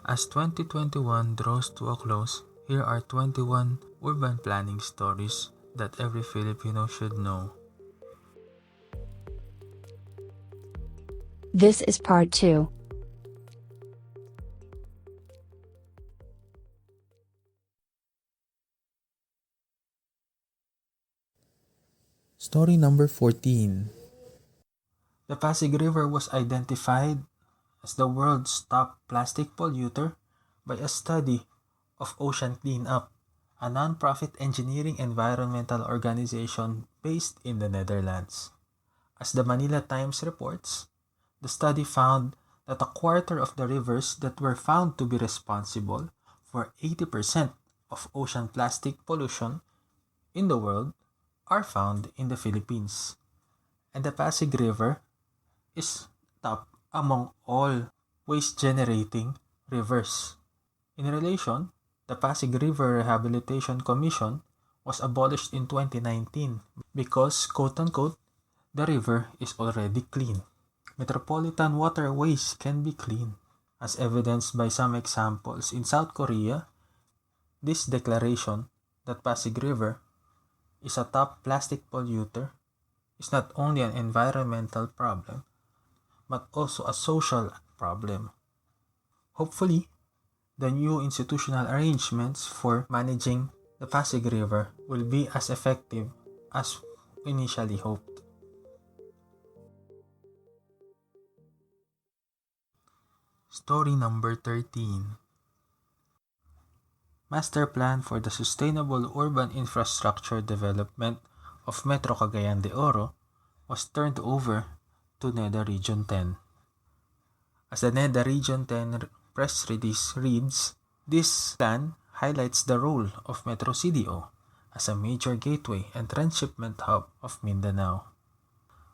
As 2021 draws to a close, here are 21 urban planning stories that every Filipino should know. This is part 2. Story number 14. The Pasig River was identified as the world's top plastic polluter by a study of Ocean Cleanup, a non-profit engineering environmental organization based in the Netherlands. As the Manila Times reports, the study found that a quarter of the rivers that were found to be responsible for 80% of ocean plastic pollution in the world are found in the Philippines. And the Pasig River is top among all waste-generating rivers. In relation, the Pasig River Rehabilitation Commission was abolished in 2019 because, quote-unquote, the river is already clean. Metropolitan waterways can be clean, as evidenced by some examples. In South Korea, this declaration that Pasig River is a top plastic polluter is not only an environmental problem, but also a social problem. Hopefully, the new institutional arrangements for managing the Pasig River will be as effective as initially hoped. Story number 13. Master Plan for the Sustainable Urban Infrastructure Development of Metro Cagayan de Oro was turned over to NEDA Region 10. As the NEDA Region 10 press release reads, this plan highlights the role of Metro CDO as a major gateway and transshipment hub of Mindanao.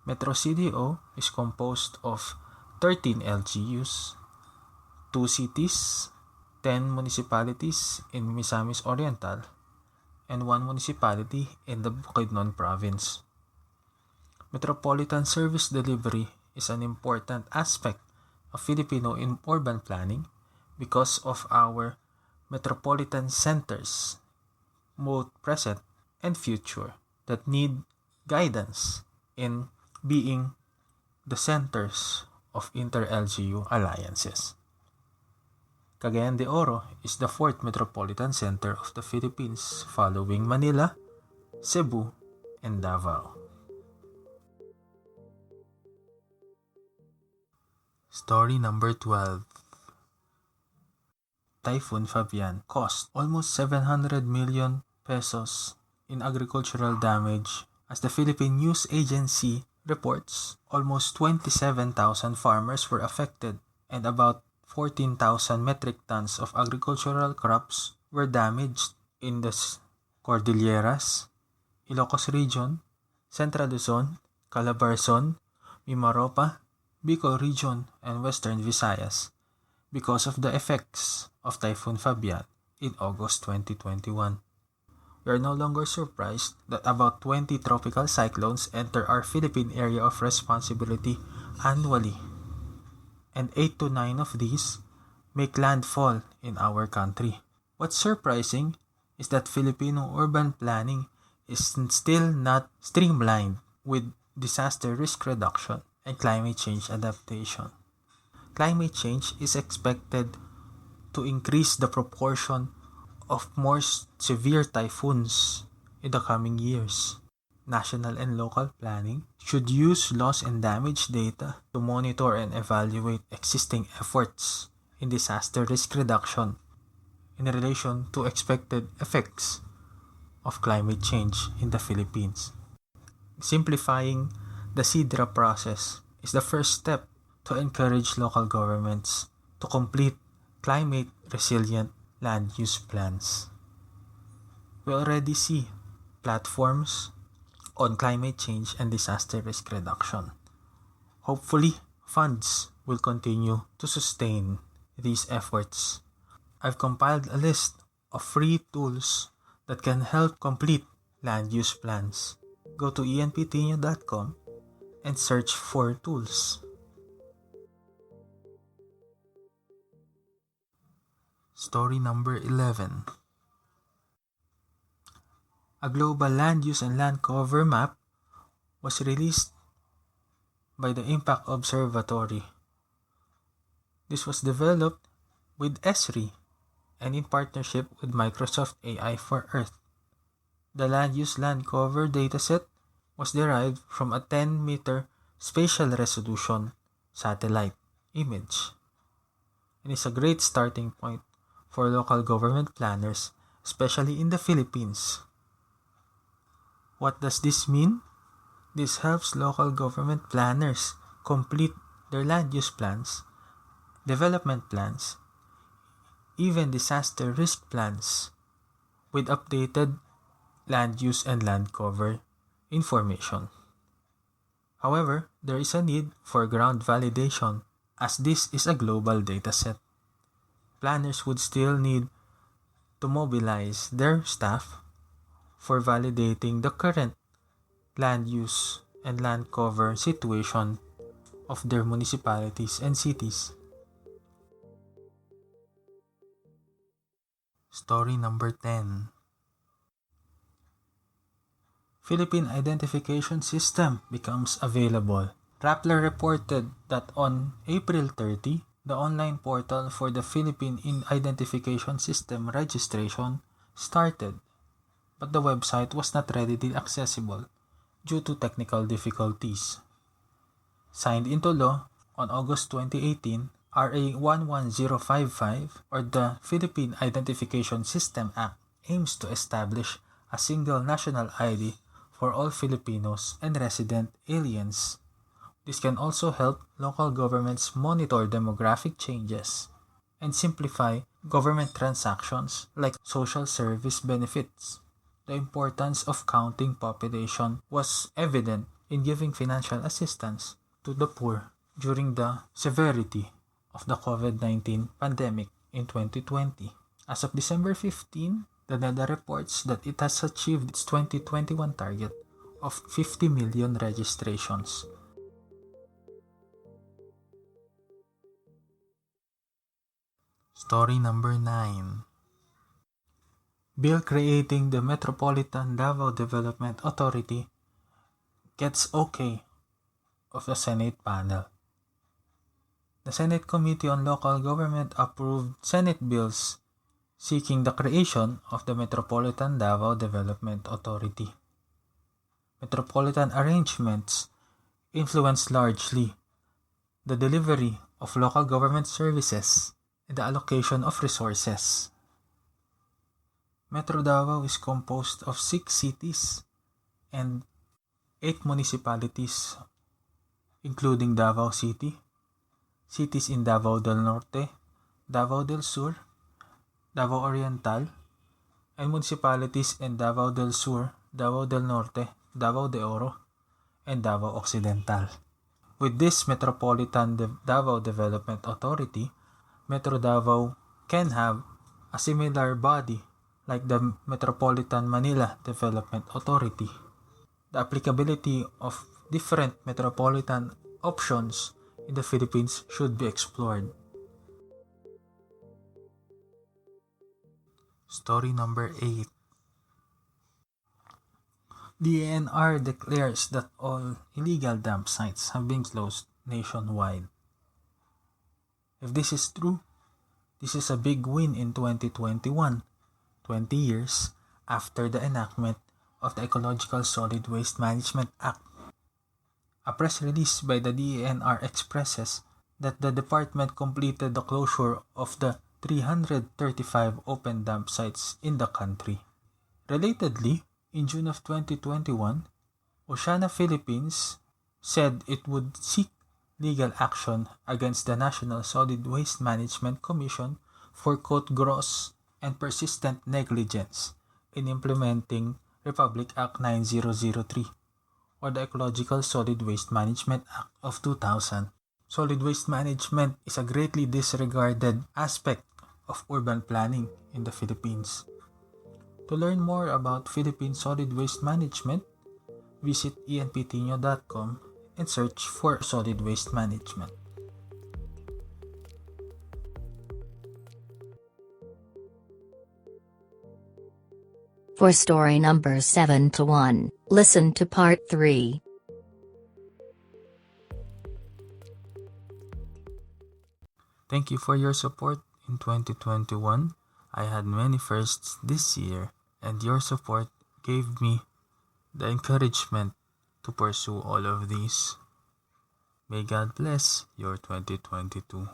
Metro CDO is composed of 13 LGUs, 2 cities, 10 municipalities in Misamis Oriental, and 1 municipality in the Bukidnon province. Metropolitan service delivery is an important aspect of Filipino urban planning because of our metropolitan centers, both present and future, that need guidance in being the centers of inter-LGU alliances. Cagayan de Oro is the fourth metropolitan center of the Philippines, following Manila, Cebu, and Davao. Story number 12. Typhoon Fabian cost almost 700 million pesos in agricultural damage. As the Philippine News Agency reports, almost 27,000 farmers were affected and about 14,000 metric tons of agricultural crops were damaged in the Cordilleras, Ilocos Region, Central Luzon, Calabarzon, Mimaropa, Bicol Region, and Western Visayas because of the effects of Typhoon Fabian in August 2021. We are no longer surprised that about 20 tropical cyclones enter our Philippine area of responsibility annually, and 8 to 9 of these make landfall in our country. What's surprising is that Filipino urban planning is still not streamlined with disaster risk reduction and climate change adaptation. Climate change is expected to increase the proportion of more severe typhoons in the coming years. National and local planning should use loss and damage data to monitor and evaluate existing efforts in disaster risk reduction in relation to expected effects of climate change in the Philippines. Simplifying the CDRA process is the first step to encourage local governments to complete climate-resilient land use plans. We already see platforms on climate change and disaster risk reduction. Hopefully, funds will continue to sustain these efforts. I've compiled a list of free tools that can help complete land use plans. Go to EnPTinio.com and search for tools. Story number 11. A global land use and land cover map was released by the Impact Observatory. This was developed with ESRI and in partnership with Microsoft AI for Earth. The land use land cover dataset was derived from a 10-meter spatial resolution satellite image and is a great starting point for local government planners, especially in the Philippines. What does this mean? This helps local government planners complete their land use plans, development plans, even disaster risk plans with updated land use and land cover information. However, there is a need for ground validation as this is a global dataset. Planners would still need to mobilize their staff for validating the current land use and land cover situation of their municipalities and cities. Story number 10. Philippine Identification System becomes available. Rappler reported that on April 30, the online portal for the Philippine Identification System registration started, but the website was not readily accessible due to technical difficulties. Signed into law on August 2018, RA 11055 or the Philippine Identification System Act aims to establish a single national ID for all Filipinos and resident aliens. This can also help local governments monitor demographic changes and simplify government transactions like social service benefits. The importance of counting population was evident in giving financial assistance to the poor during the severity of the COVID-19 pandemic in 2020. As of December 15, the NEDA reports that it has achieved its 2021 target of 50 million registrations. Story number 9. Bill creating the Metropolitan Davao Development Authority gets okay of the Senate panel. The Senate Committee on Local Government approved Senate bills seeking the creation of the Metropolitan Davao Development Authority. Metropolitan arrangements influence largely the delivery of local government services and the allocation of resources. Metro Davao is composed of 6 cities and 8 municipalities, including Davao City, cities in Davao del Norte, Davao del Sur, Davao Oriental, and municipalities in Davao del Sur, Davao del Norte, Davao de Oro, and Davao Occidental. With this Metropolitan Davao Development Authority, Metro Davao can have a similar body like the Metropolitan Manila Development Authority. The applicability of different metropolitan options in the Philippines should be explored. Story number 8. DENR declares that all illegal dump sites have been closed nationwide. If this is true, this is a big win in 2021, 20 years after the enactment of the Ecological Solid Waste Management Act. A press release by the DENR expresses that the department completed the closure of the 335 open dump sites in the country. Relatedly, in June of 2021, Oceana Philippines said it would seek legal action against the National Solid Waste Management Commission for quote gross and persistent negligence in implementing Republic Act 9003 or the Ecological Solid Waste Management Act of 2000. Solid waste management is a greatly disregarded aspect of urban planning in the Philippines. To learn more about Philippine solid waste management, visit EnPTinio.com and search for solid waste management. For story number 7 to 1, listen to part 3. Thank you for your support in 2021. I had many firsts this year, and your support gave me the encouragement to pursue all of these. May God bless your 2022.